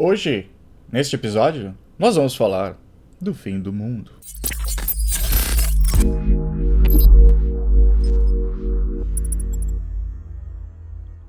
Hoje, neste episódio, nós vamos falar do fim do mundo.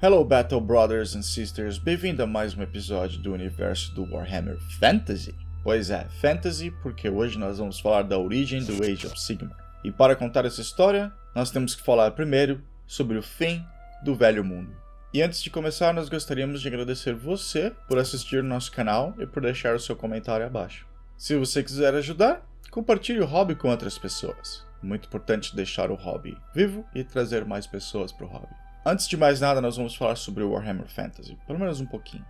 Hello Battle Brothers and Sisters, bem-vindo a mais um episódio do universo do Warhammer Fantasy. Pois é, Fantasy porque hoje nós vamos falar da origem do Age of Sigmar. E para contar essa história, nós temos que falar primeiro sobre o fim do Velho Mundo. E antes de começar, nós gostaríamos de agradecer você por assistir o nosso canal e por deixar o seu comentário abaixo. Se você quiser ajudar, compartilhe o hobby com outras pessoas. Muito importante deixar o hobby vivo e trazer mais pessoas para o hobby. Antes de mais nada, nós vamos falar sobre o Warhammer Fantasy, pelo menos um pouquinho.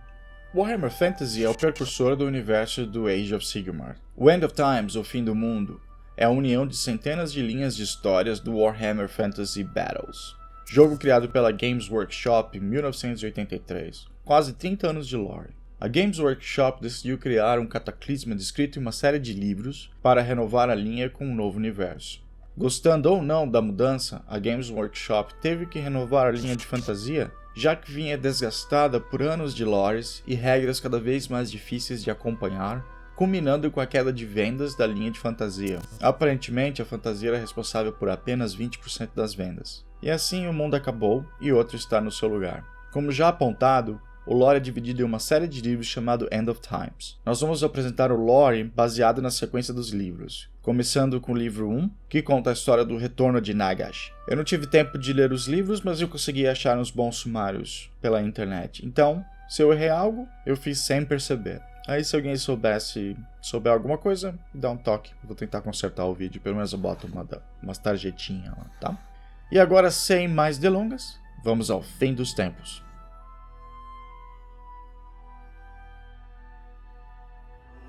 Warhammer Fantasy é o precursor do universo do Age of Sigmar. O End of Times, o Fim do Mundo, é a união de centenas de linhas de histórias do Warhammer Fantasy Battles. Jogo criado pela Games Workshop em 1983, quase 30 anos de lore. A Games Workshop decidiu criar um cataclisma descrito em uma série de livros para renovar a linha com um novo universo. Gostando ou não da mudança, a Games Workshop teve que renovar a linha de fantasia, já que vinha desgastada por anos de lores e regras cada vez mais difíceis de acompanhar, culminando com a queda de vendas da linha de fantasia. Aparentemente, a fantasia era responsável por apenas 20% das vendas. E assim o mundo acabou e outro está no seu lugar. Como já apontado, o lore é dividido em uma série de livros chamado End of Times. Nós vamos apresentar o lore baseado na sequência dos livros, começando com o livro 1, que conta a história do retorno de Nagash. Eu não tive tempo de ler os livros, mas eu consegui achar uns bons sumários pela internet. Então, se eu errei algo, eu fiz sem perceber. Aí se alguém souber alguma coisa, dá um toque. Eu vou tentar consertar o vídeo, pelo menos eu boto umas tarjetinhas lá, tá? E agora, sem mais delongas, vamos ao fim dos tempos.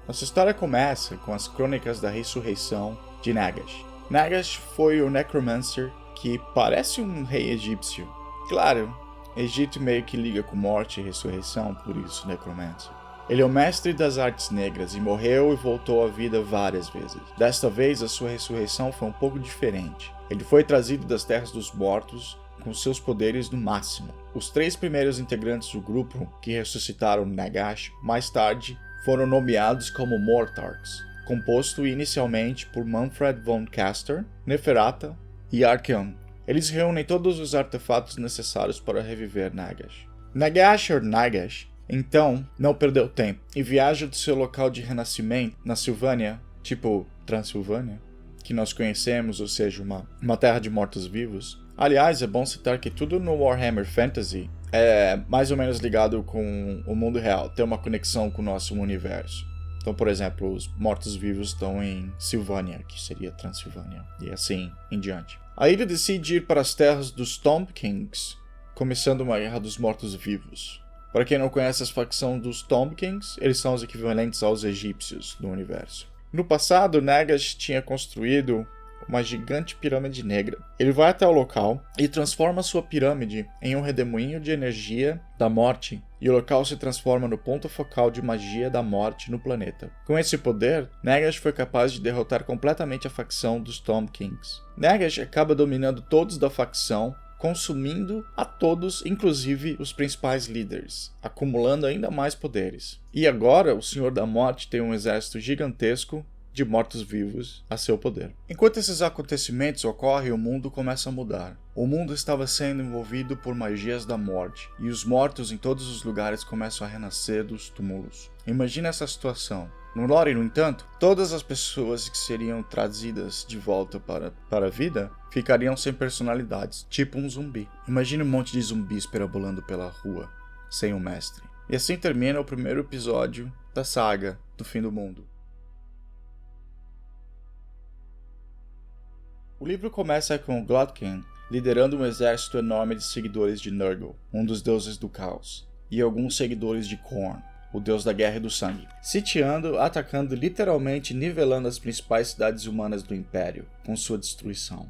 Nossa história começa com as crônicas da ressurreição de Nagash. Nagash foi o necromancer que parece um rei egípcio. Claro, Egito meio que liga com morte e ressurreição, por isso necromancer. Ele é o mestre das artes negras e morreu e voltou à vida várias vezes. Desta vez, a sua ressurreição foi um pouco diferente. Ele foi trazido das terras dos mortos com seus poderes no máximo. Os 3 primeiros integrantes do grupo que ressuscitaram Nagash, mais tarde, foram nomeados como Mortarchs, composto inicialmente por Manfred von Castor, Neferata e Archeon. Eles reúnem todos os artefatos necessários para reviver Nagash. Nagash, então, não perdeu tempo e viaja do seu local de renascimento na Silvânia, tipo Transilvânia, que nós conhecemos, ou seja, uma terra de mortos-vivos. Aliás, é bom citar que tudo no Warhammer Fantasy é mais ou menos ligado com o mundo real, tem uma conexão com o nosso universo. Então, por exemplo, os mortos-vivos estão em Silvânia, que seria Transilvânia, e assim em diante. A ilha decide ir para as terras dos Tomb Kings, começando uma guerra dos mortos-vivos. Para quem não conhece a facção dos Tomb Kings, eles são os equivalentes aos egípcios do universo. No passado, Nagash tinha construído uma gigante pirâmide negra. Ele vai até o local e transforma sua pirâmide em um redemoinho de energia da morte, e o local se transforma no ponto focal de magia da morte no planeta. Com esse poder, Nagash foi capaz de derrotar completamente a facção dos Tomb Kings. Nagash acaba dominando todos da facção, consumindo a todos, inclusive os principais líderes, acumulando ainda mais poderes. E agora, o Senhor da Morte tem um exército gigantesco de mortos-vivos a seu poder. Enquanto esses acontecimentos ocorrem, o mundo começa a mudar. O mundo estava sendo envolvido por magias da morte, e os mortos em todos os lugares começam a renascer dos túmulos. Imagina essa situação. No lore, no entanto, todas as pessoas que seriam trazidas de volta para a vida ficariam sem personalidades, tipo um zumbi. Imagine um monte de zumbis perambulando pela rua, sem um mestre. E assim termina o primeiro episódio da saga do Fim do Mundo. O livro começa com Glotkin liderando um exército enorme de seguidores de Nurgle, um dos deuses do caos, e alguns seguidores de Khorne, o deus da guerra e do sangue, sitiando, atacando e literalmente nivelando as principais cidades humanas do Império, com sua destruição.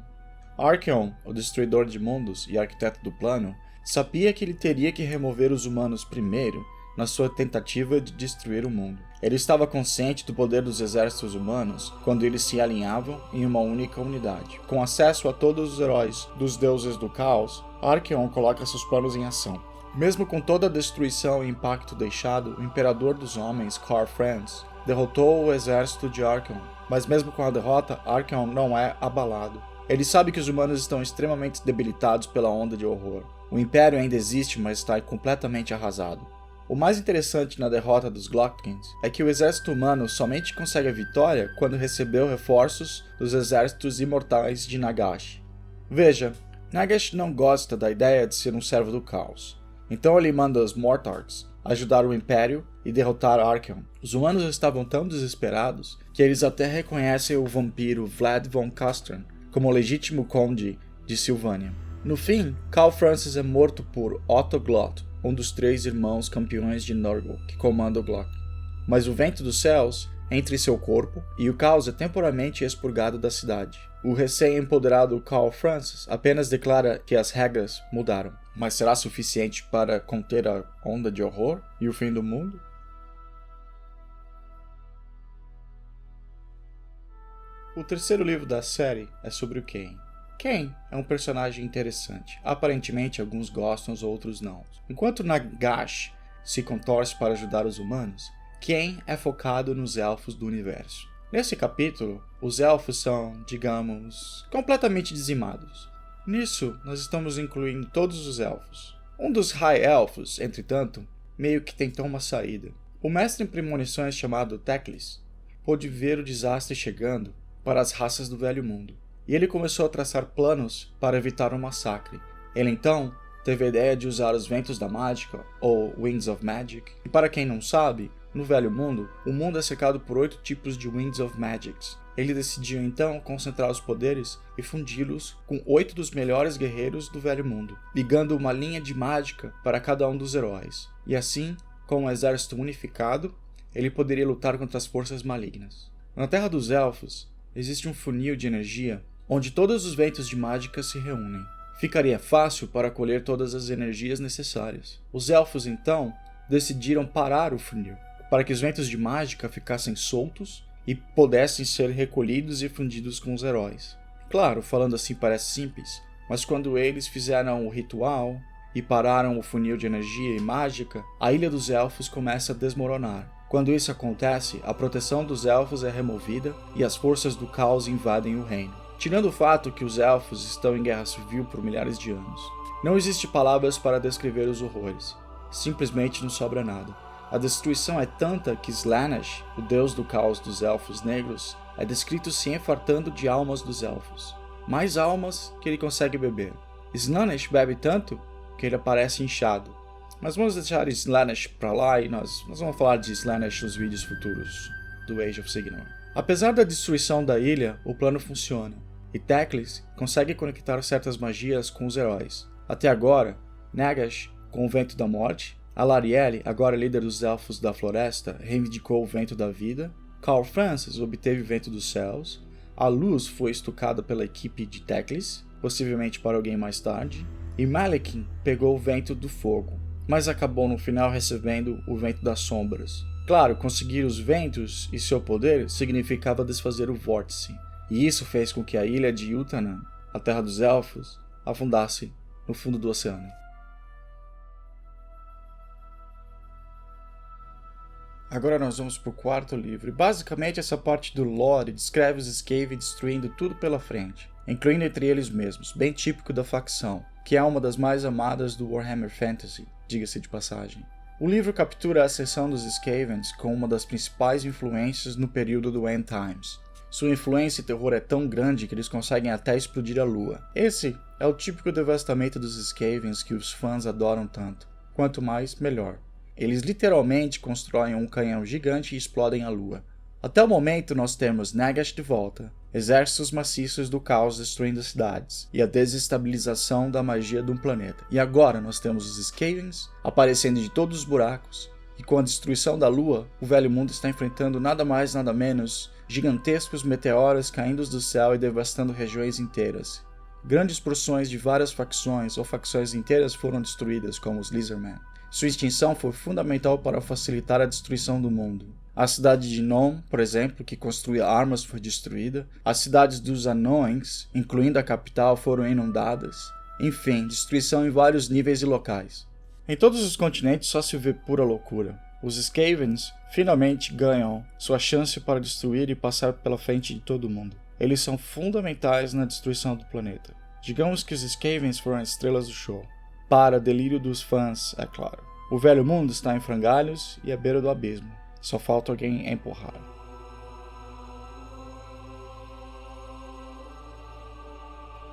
Archeon, o destruidor de mundos e arquiteto do plano, sabia que ele teria que remover os humanos primeiro na sua tentativa de destruir o mundo. Ele estava consciente do poder dos exércitos humanos quando eles se alinhavam em uma única unidade. Com acesso a todos os heróis dos deuses do caos, Archeon coloca seus planos em ação. Mesmo com toda a destruição e impacto deixado, o Imperador dos Homens, Karl Franz, derrotou o exército de Archaon. Mas mesmo com a derrota, Archaon não é abalado. Ele sabe que os humanos estão extremamente debilitados pela onda de horror. O Império ainda existe, mas está completamente arrasado. O mais interessante na derrota dos Glocktins é que o exército humano somente consegue a vitória quando recebeu reforços dos exércitos imortais de Nagash. Veja, Nagash não gosta da ideia de ser um servo do caos. Então ele manda os Mortarks ajudar o Império e derrotar Archaon. Os humanos estavam tão desesperados que eles até reconhecem o vampiro Vlad von Castran como o legítimo conde de Silvânia. No fim, Karl Franz é morto por Otto Glott, um dos 3 irmãos campeões de Nurgle que comanda o Glock. Mas o vento dos céus entra em seu corpo e o caos é temporariamente expurgado da cidade. O recém-empoderado Karl Franz apenas declara que as regras mudaram. Mas será suficiente para conter a onda de horror e o fim do mundo? O terceiro livro da série é sobre o Kain. Kain é um personagem interessante. Aparentemente alguns gostam, outros não. Enquanto Nagash se contorce para ajudar os humanos, Kain é focado nos elfos do universo. Nesse capítulo, os elfos são, digamos, completamente dizimados. Nisso, nós estamos incluindo todos os elfos. Um dos High Elfos, entretanto, meio que tentou uma saída. O mestre em premonições chamado Teclis pôde ver o desastre chegando para as raças do Velho Mundo, e ele começou a traçar planos para evitar um massacre. Ele então teve a ideia de usar os Ventos da Mágica, ou Winds of Magic, e para quem não sabe, no Velho Mundo, o mundo é cercado por 8 tipos de Winds of Magics. Ele decidiu então concentrar os poderes e fundi-los com 8 dos melhores guerreiros do Velho Mundo, ligando uma linha de mágica para cada um dos heróis. E assim, com um exército unificado, ele poderia lutar contra as forças malignas. Na Terra dos Elfos, existe um funil de energia onde todos os ventos de mágica se reúnem. Ficaria fácil para colher todas as energias necessárias. Os elfos então decidiram parar o funil, para que os ventos de mágica ficassem soltos e pudessem ser recolhidos e fundidos com os heróis. Claro, falando assim parece simples, mas quando eles fizeram o ritual e pararam o funil de energia e mágica, a Ilha dos Elfos começa a desmoronar. Quando isso acontece, a proteção dos elfos é removida e as forças do caos invadem o reino. Tirando o fato que os elfos estão em guerra civil por milhares de anos, não existe palavras para descrever os horrores. Simplesmente não sobra nada. A destruição é tanta que Slaanesh, o deus do caos dos elfos negros, é descrito se enfartando de almas dos elfos. Mais almas que ele consegue beber. Slaanesh bebe tanto que ele aparece inchado. Mas vamos deixar Slaanesh pra lá e nós vamos falar de Slaanesh nos vídeos futuros do Age of Sigmar. Apesar da destruição da ilha, o plano funciona, e Teclis consegue conectar certas magias com os heróis. Até agora, Nagash, com o Vento da Morte, Alarielle, agora líder dos Elfos da Floresta, reivindicou o Vento da Vida, Karl Franz obteve o Vento dos Céus, a Luz foi estucada pela equipe de Teclis, possivelmente para alguém mais tarde, e Malekin pegou o Vento do Fogo, mas acabou no final recebendo o Vento das Sombras. Claro, conseguir os ventos e seu poder significava desfazer o vórtice, e isso fez com que a ilha de Utanan, a Terra dos Elfos, afundasse no fundo do oceano. Agora nós vamos para o quarto livro, e basicamente essa parte do lore descreve os Skaven destruindo tudo pela frente, incluindo entre eles mesmos, bem típico da facção, que é uma das mais amadas do Warhammer Fantasy, diga-se de passagem. O livro captura a ascensão dos Skavens como uma das principais influências no período do End Times. Sua influência e terror é tão grande que eles conseguem até explodir a lua. Esse é o típico devastamento dos Skavens que os fãs adoram tanto. Quanto mais, melhor. Eles literalmente constroem um canhão gigante e explodem a lua. Até o momento nós temos Nagash de volta, exércitos maciços do caos destruindo cidades, e a desestabilização da magia de um planeta. E agora nós temos os Skavens aparecendo de todos os buracos, e com a destruição da lua, o Velho Mundo está enfrentando nada mais nada menos gigantescos meteoros caindo do céu e devastando regiões inteiras. Grandes porções de várias facções ou facções inteiras foram destruídas, como os Lizardmen. Sua extinção foi fundamental para facilitar a destruição do mundo. A cidade de Nome, por exemplo, que construía armas, foi destruída. As cidades dos anões, incluindo a capital, foram inundadas. Enfim, destruição em vários níveis e locais. Em todos os continentes só se vê pura loucura. Os Skavens finalmente ganham sua chance para destruir e passar pela frente de todo mundo. Eles são fundamentais na destruição do planeta. Digamos que os Skavens foram as estrelas do show. Para delírio dos fãs, é claro. O velho mundo está em frangalhos e à beira do abismo. Só falta alguém empurrar.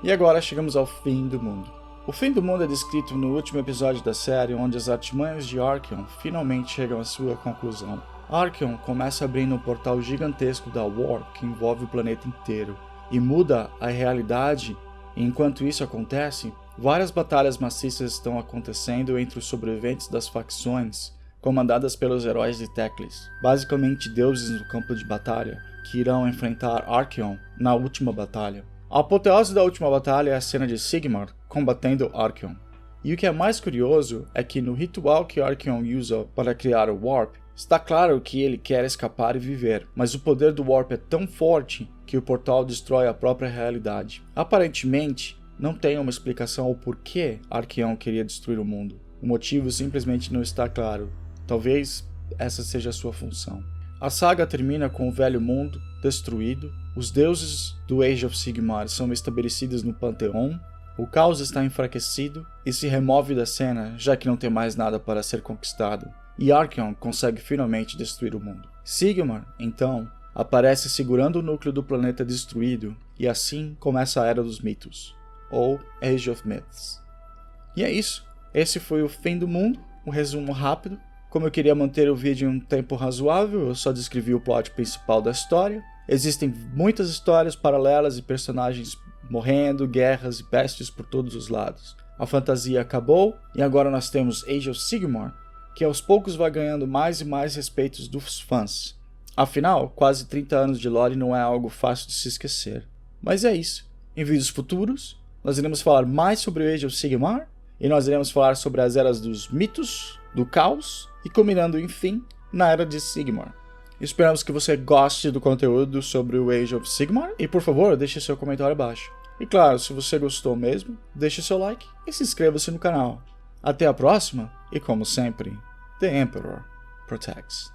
E agora chegamos ao fim do mundo. O fim do mundo é descrito no último episódio da série, onde as artimanhas de Archeon finalmente chegam à sua conclusão. Archeon começa abrindo um portal gigantesco da War que envolve o planeta inteiro e muda a realidade, e enquanto isso acontece, várias batalhas maciças estão acontecendo entre os sobreviventes das facções comandadas pelos heróis de Teclis, basicamente deuses no campo de batalha, que irão enfrentar Archeon na última batalha. A apoteose da última batalha é a cena de Sigmar combatendo Archeon. E o que é mais curioso é que no ritual que Archeon usa para criar o Warp, está claro que ele quer escapar e viver, mas o poder do Warp é tão forte que o portal destrói a própria realidade. Aparentemente, não tem uma explicação ao porquê Archeon queria destruir o mundo. O motivo simplesmente não está claro. Talvez essa seja a sua função. A saga termina com o velho mundo destruído, os deuses do Age of Sigmar são estabelecidos no Panteão, o caos está enfraquecido e se remove da cena, já que não tem mais nada para ser conquistado, e Archeon consegue finalmente destruir o mundo. Sigmar, então, aparece segurando o núcleo do planeta destruído, e assim começa a Era dos Mitos, ou Age of Myths. E é isso, esse foi o fim do mundo, um resumo rápido. Como eu queria manter o vídeo em um tempo razoável, eu só descrevi o plot principal da história. Existem muitas histórias paralelas e personagens morrendo, guerras e pestes por todos os lados. A fantasia acabou e agora nós temos Age of Sigmar, que aos poucos vai ganhando mais e mais respeitos dos fãs. Afinal, quase 30 anos de lore não é algo fácil de se esquecer. Mas é isso. Em vídeos futuros, nós iremos falar mais sobre o Age of Sigmar e nós iremos falar sobre as eras dos mitos, do caos e culminando, enfim, na Era de Sigmar. Esperamos que você goste do conteúdo sobre o Age of Sigmar e, por favor, deixe seu comentário abaixo. E claro, se você gostou mesmo, deixe seu like e se inscreva-se no canal. Até a próxima e, como sempre, The Emperor Protects.